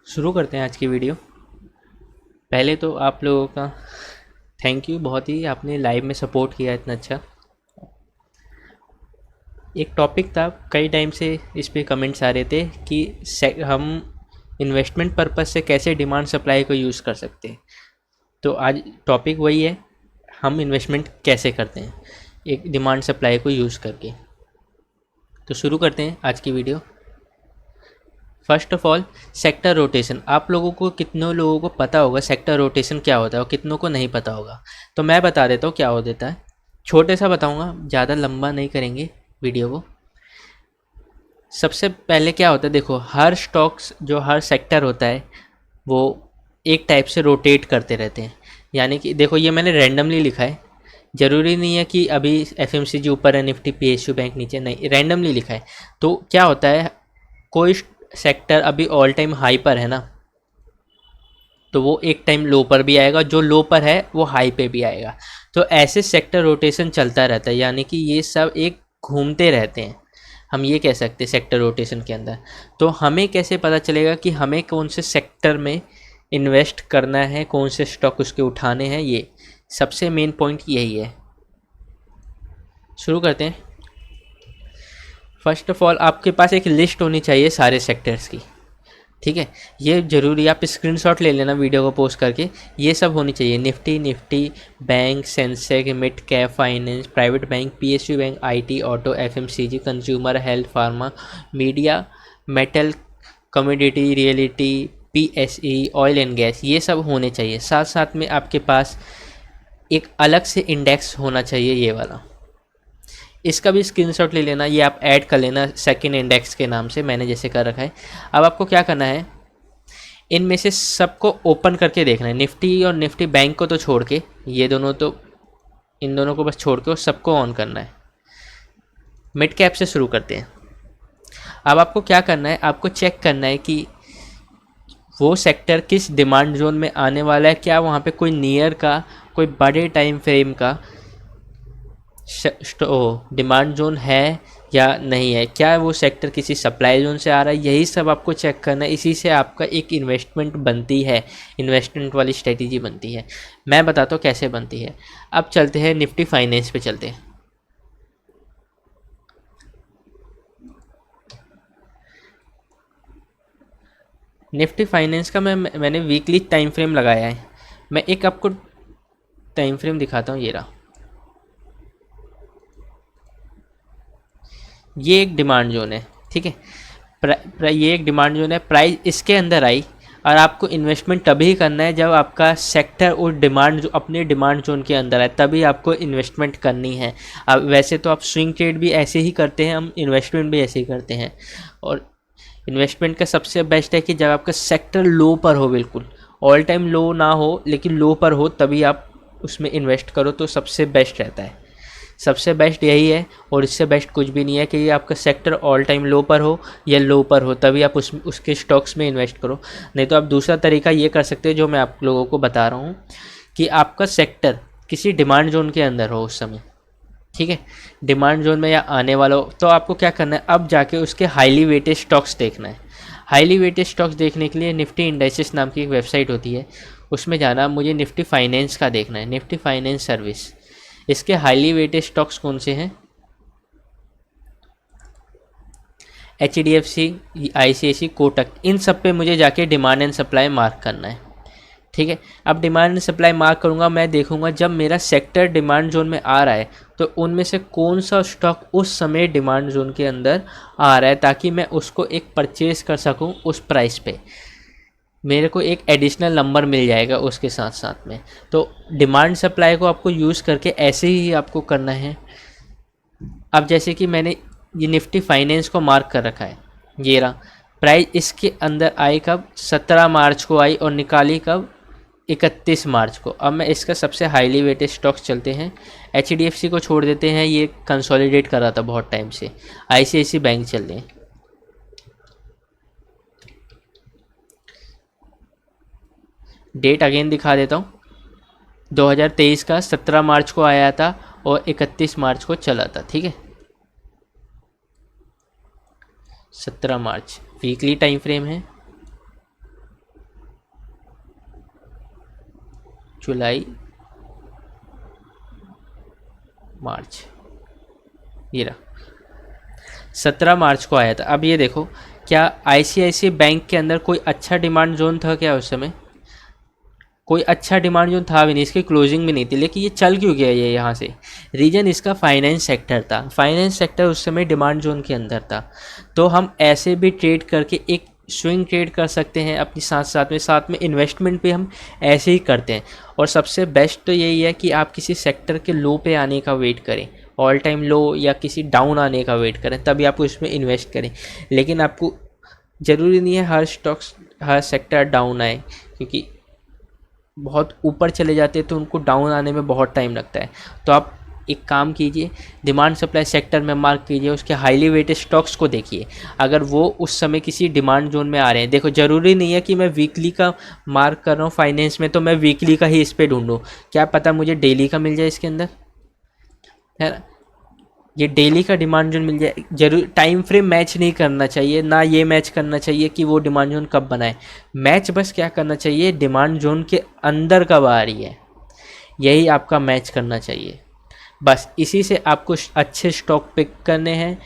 शुरू करते हैं आज की वीडियो। पहले तो आप लोगों का थैंक यू, बहुत ही आपने लाइव में सपोर्ट किया इतना अच्छा। एक टॉपिक था, कई टाइम से इस पे कमेंट्स आ रहे थे कि हम इन्वेस्टमेंट पर्पस से कैसे डिमांड सप्लाई को यूज़ कर सकते हैं। तो आज टॉपिक वही है, हम इन्वेस्टमेंट कैसे करते हैं एक डिमांड सप्लाई को यूज़ करके। तो शुरू करते हैं आज की video. First of all, sector rotation. आप लोगों को कितनों लोगों को पता होगा सेक्टर रोटेशन क्या होता है और कितनों को नहीं पता होगा। तो मैं बता देता हूँ क्या हो देता है। छोटे सा बताऊँगा, ज़्यादा लंबा नहीं करेंगे वीडियो को। सबसे पहले क्या होता है, देखो हर स्टॉक्स जो हर सेक्टर होता है वो एक टाइप से रोटेट करते रहते हैं। यानी कि देखो ये मैंने रैंडमली लिखा है, ज़रूरी नहीं है कि अभी एफएमसीजी ऊपर है, निफ्टी पीएसयू बैंक नीचे, नहीं रैंडमली लिखा है। तो क्या होता है, कोई सेक्टर अभी ऑल टाइम हाई पर है ना, तो वो एक टाइम लो पर भी आएगा, जो लो पर है वो हाई पे भी आएगा। तो ऐसे सेक्टर रोटेशन चलता रहता है, यानी कि ये सब एक घूमते रहते हैं, हम ये कह सकते हैं सेक्टर रोटेशन के अंदर। तो हमें कैसे पता चलेगा कि हमें कौन से सेक्टर में इन्वेस्ट करना है, कौन से स्टॉक उसके उठाने हैं, ये सबसे मेन पॉइंट यही है। शुरू करते हैं। फर्स्ट ऑफ ऑल आपके पास एक लिस्ट होनी चाहिए सारे सेक्टर्स की, ठीक है। ये ज़रूरी, आप स्क्रीनशॉट ले लेना वीडियो को पोस्ट करके। ये सब होनी चाहिए, Nifty bank, Sensex, mid cap, finance, private bank, PSU bank, IT, auto, FMCG, consumer, health, pharma, media, metal, commodity, reality, PSE, oil and gas, ये सब होने चाहिए। साथ साथ में आपके पास एक अलग से इंडेक्स होना चाहिए, ये वाला, इसका भी स्क्रीनशॉट ले लेना, ये आप ऐड कर लेना सेकंड इंडेक्स के नाम से, मैंने जैसे कर रखा है। अब आपको क्या करना है, इनमें से सबको ओपन करके देखना है, निफ्टी और निफ्टी बैंक को तो छोड़ के, ये दोनों तो, इन दोनों को बस छोड़ के सबको ऑन करना है। मिड कैप से शुरू करते हैं। अब आपको क्या करना है, आपको चेक करना है कि वो सेक्टर किस डिमांड जोन में आने वाला है, क्या वहाँ पे कोई नियर का, कोई बड़े टाइम फ्रेम का डिमांड जोन है या नहीं है, क्या वो सेक्टर किसी सप्लाई जोन से आ रहा है, यही सब आपको चेक करना है। इसी से आपका एक इन्वेस्टमेंट बनती है, इन्वेस्टमेंट वाली स्ट्रेटेजी बनती है। मैं बताता हूँ कैसे बनती है। अब चलते हैं निफ्टी फाइनेंस पे चलते हैं। निफ्टी फाइनेंस का मैंने वीकली टाइम फ्रेम लगाया है। मैं एक आपको टाइम फ्रेम दिखाता हूँ, ये रहा। ये एक डिमांड जोन है, ठीक है। ये एक डिमांड जोन है, प्राइस इसके अंदर आई, और आपको इन्वेस्टमेंट तभी करना है जब आपका सेक्टर और डिमांड जो अपने डिमांड जोन के अंदर है, तभी आपको इन्वेस्टमेंट करनी है। अब वैसे तो आप स्विंग ट्रेड भी ऐसे ही करते हैं, हम इन्वेस्टमेंट भी ऐसे ही करते हैं। और इन्वेस्टमेंट का सबसे बेस्ट है कि जब आपका सेक्टर लो पर हो, बिल्कुल ऑल टाइम लो ना हो लेकिन लो पर हो, तभी आप उसमें इन्वेस्ट करो, तो सबसे बेस्ट रहता है। सबसे बेस्ट यही है, और इससे बेस्ट कुछ भी नहीं है कि ये आपका सेक्टर ऑल टाइम लो पर हो या लो पर हो, तभी आप उसके स्टॉक्स में इन्वेस्ट करो। नहीं तो आप दूसरा तरीका ये कर सकते हो जो मैं आप लोगों को बता रहा हूँ, कि आपका सेक्टर किसी डिमांड जोन के अंदर हो उस समय, ठीक है, डिमांड जोन में या आने वाला हो, तो आपको क्या करना है, अब जाके उसके हाईली वेटेड स्टॉक्स देखना है। हाईली वेटेड स्टॉक्स देखने के लिए निफ्टी इंडेक्सेस नाम की एक वेबसाइट होती है, उसमें जाना, मुझे निफ्टी फाइनेंस का देखना है, निफ्टी फाइनेंस सर्विस। इसके हाईली वेटेड स्टॉक्स कौन से हैं, HDFC, ICICI, कोटक, इन सब पे मुझे जाके डिमांड एंड सप्लाई मार्क करना है, ठीक है। अब डिमांड एंड सप्लाई मार्क करूँगा, मैं देखूँगा जब मेरा सेक्टर डिमांड जोन में आ रहा है तो उनमें से कौन सा स्टॉक उस समय डिमांड जोन के अंदर आ रहा है, ताकि मैं उसको एक परचेज़ कर सकूँ उस प्राइस पे, मेरे को एक एडिशनल नंबर मिल जाएगा उसके साथ साथ में। तो डिमांड सप्लाई को आपको यूज़ करके ऐसे ही आपको करना है। अब जैसे कि मैंने ये निफ्टी फाइनेंस को मार्क कर रखा है, ये रहा, प्राइस इसके अंदर आई कब, 17 मार्च को आई, और निकाली कब, 31 मार्च को। अब मैं इसका सबसे हाईली वेटेड स्टॉक्स चलते हैं। HDFC को छोड़ देते हैं, ये कंसोलिडेट कर रहा था बहुत टाइम से। ICICI बैंक चल रहे हैं, डेट अगेन दिखा देता हूँ, 2023 का 17 मार्च को आया था और 31 मार्च को चला था, ठीक है। 17 मार्च वीकली टाइम फ्रेम है। जुलाई, मार्च, ये रहा 17 मार्च को आया था। अब ये देखो, क्या आईसीआईसीआई बैंक के अंदर कोई अच्छा डिमांड जोन था क्या उस समय? कोई अच्छा डिमांड जोन था भी नहीं, इसकी क्लोजिंग भी नहीं थी, लेकिन ये चल क्यों गया ये यहाँ से? रीजन इसका फाइनेंस सेक्टर था। फाइनेंस सेक्टर उस समय डिमांड जोन के अंदर था। तो हम ऐसे भी ट्रेड करके एक स्विंग ट्रेड कर सकते हैं अपनी साथ में इन्वेस्टमेंट भी हम ऐसे ही करते हैं। और सबसे बेस्ट तो यही है कि आप किसी सेक्टर के लो पे आने का वेट करें, ऑल टाइम लो या किसी डाउन आने का वेट करें, तभी आप उसमें इन्वेस्ट करें। लेकिन आपको ज़रूरी नहीं है हर स्टॉक्स, हर सेक्टर डाउन आए, क्योंकि बहुत ऊपर चले जाते हैं तो उनको डाउन आने में बहुत टाइम लगता है। तो आप एक काम कीजिए, डिमांड सप्लाई सेक्टर में मार्क कीजिए, उसके हाईली वेटेड स्टॉक्स को देखिए, अगर वो उस समय किसी डिमांड जोन में आ रहे हैं। देखो, ज़रूरी नहीं है कि मैं वीकली का मार्क कर रहा हूँ फाइनेंस में तो मैं वीकली का ही इस पर ढूंढूँ, क्या पता मुझे डेली का मिल जाए इसके अंदर, है ना? ये डेली का डिमांड जोन मिल जाए। जरूर टाइम फ्रेम मैच नहीं करना चाहिए, ना ये मैच करना चाहिए कि वो डिमांड जोन कब बनाए। मैच बस क्या करना चाहिए, डिमांड जोन के अंदर कब आ रही है, यही आपका मैच करना चाहिए। बस इसी से आपको अच्छे स्टॉक पिक करने हैं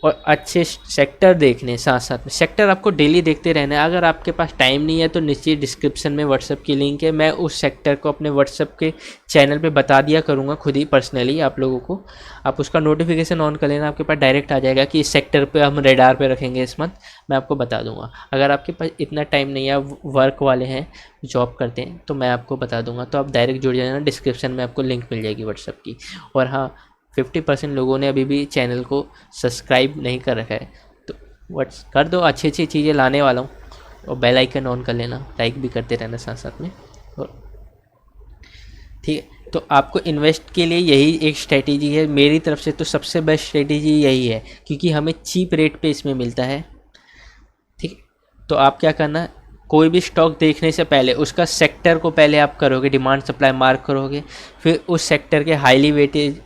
और अच्छे सेक्टर देखने, साथ साथ में सेक्टर आपको डेली देखते रहना है। अगर आपके पास टाइम नहीं है तो नीचे डिस्क्रिप्शन में व्हाट्सएप की लिंक है, मैं उस सेक्टर को अपने व्हाट्सएप के चैनल पे बता दिया करूँगा खुद ही पर्सनली आप लोगों को। आप उसका नोटिफिकेशन ऑन कर लेना, आपके पास डायरेक्ट आ जाएगा कि इस सेक्टर पे हम रेडार पे रखेंगे इस मंथ, मैं आपको बता दूंगा। अगर आपके पास इतना टाइम नहीं है, वर्क वाले हैं, जॉब करते हैं, तो मैं आपको बता दूंगा, तो आप डायरेक्ट जुड़ जाना, डिस्क्रिप्शन में आपको लिंक मिल जाएगी व्हाट्सएप की। और हाँ, 50% लोगों ने अभी भी चैनल को सब्सक्राइब नहीं कर रखा है, तो व्हाट्स कर दो, अच्छी अच्छी चीज़ें लाने वाला हूँ। और बेल आइकन ऑन कर लेना, लाइक भी करते रहना साथ साथ में। और ठीक है, तो आपको इन्वेस्ट के लिए यही एक स्ट्रेटेजी है मेरी तरफ से, तो सबसे बेस्ट स्ट्रेटेजी यही है, क्योंकि हमें चीप रेट पे इसमें मिलता है। ठीक है, तो आप क्या करना, कोई भी स्टॉक देखने से पहले उसका सेक्टर को पहले आप करोगे, डिमांड सप्लाई मार्क करोगे, फिर उस सेक्टर के हाईली वेटेज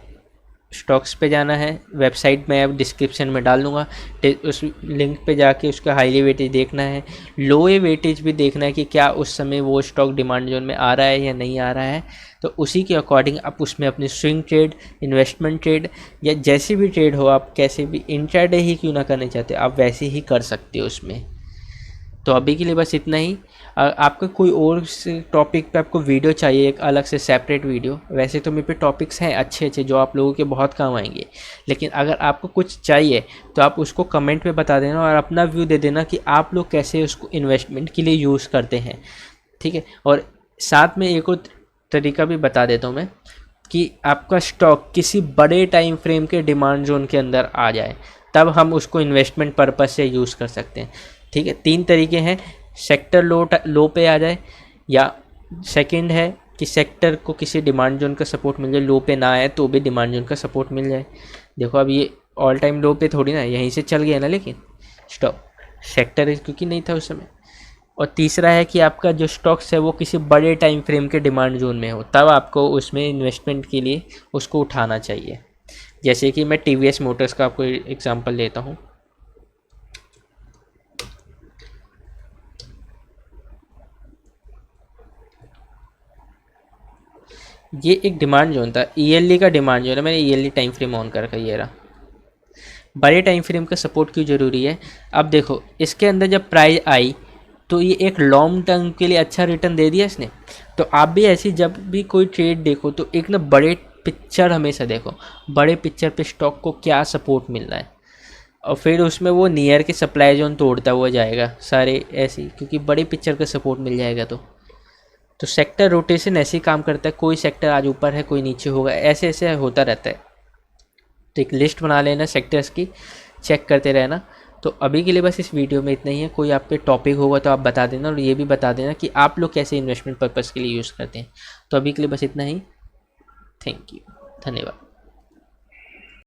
स्टॉक्स पे जाना है। वेबसाइट में अब डिस्क्रिप्शन में डाल दूँगा, उस लिंक पे जाके उसका हाईली वेटेज देखना है, लो वेटेज भी देखना है कि क्या उस समय वो स्टॉक डिमांड जोन में आ रहा है या नहीं आ रहा है। तो उसी के अकॉर्डिंग आप उसमें अपनी स्विंग ट्रेड, इन्वेस्टमेंट ट्रेड या जैसी भी ट्रेड हो, आप कैसे भी इंट्राडे ही क्यों ना करना चाहते, आप वैसे ही कर सकते हो उसमें। तो अभी के लिए बस इतना ही। आपका कोई और टॉपिक पे आपको वीडियो चाहिए, एक अलग से सेपरेट वीडियो, वैसे तो मेरे पे टॉपिक्स हैं अच्छे अच्छे जो आप लोगों के बहुत काम आएंगे, लेकिन अगर आपको कुछ चाहिए तो आप उसको कमेंट में बता देना और अपना व्यू दे देना कि आप लोग कैसे उसको इन्वेस्टमेंट के लिए यूज़ करते हैं। ठीक है, और साथ में एक और तरीका भी बता देता हूँ मैं, कि आपका स्टॉक किसी बड़े टाइम फ्रेम के डिमांड जोन के अंदर आ जाए, तब हम उसको इन्वेस्टमेंट पर्पस से यूज़ कर सकते हैं। ठीक है, 3 तरीके हैं, सेक्टर लो पे आ जाए, या सेकंड है कि सेक्टर को किसी डिमांड जोन का सपोर्ट मिल जाए, लो पे ना आए तो भी डिमांड जोन का सपोर्ट मिल जाए। देखो अब ये ऑल टाइम लो पे थोड़ी ना, यहीं से चल गया ना, लेकिन स्टॉक सेक्टर क्योंकि नहीं था उस समय। और तीसरा है कि आपका जो स्टॉक्स है वो किसी बड़े टाइम फ्रेम के डिमांड जोन में हो, तब आपको उसमें इन्वेस्टमेंट के लिए उसको उठाना चाहिए। जैसे कि मैं टीवीएस मोटर्स का आपको एग्जांपल देता हूँ। ये एक डिमांड जोन था, ईयरली का डिमांड जोन है, मैंने ईयरली टाइम फ्रेम ऑन कर रखा है, ये रहा। बड़े टाइम फ्रेम का सपोर्ट क्यों ज़रूरी है, अब देखो इसके अंदर जब प्राइस आई तो ये एक लॉन्ग टर्म के लिए अच्छा रिटर्न दे दिया इसने। तो आप भी ऐसी जब भी कोई ट्रेड देखो तो एक ना बड़े पिक्चर हमेशा देखो, बड़े पिक्चर पे स्टॉक को क्या सपोर्ट मिल रहा है, और फिर उसमें वो नियर के सप्लाई जोन तोड़ता हुआ जाएगा सारे ऐसे, क्योंकि बड़े पिक्चर का सपोर्ट मिल जाएगा। तो सेक्टर रोटेशन ऐसे ही काम करता है, कोई सेक्टर आज ऊपर है कोई नीचे होगा, ऐसे ऐसे होता रहता है। तो एक लिस्ट बना लेना सेक्टर्स की, चेक करते रहना। तो अभी के लिए बस इस वीडियो में इतना ही है, कोई आप पे टॉपिक होगा तो आप बता देना, और ये भी बता देना कि आप लोग कैसे इन्वेस्टमेंट पर्पज़ के लिए यूज़ करते हैं। तो अभी के लिए बस इतना ही, थैंक यू, धन्यवाद।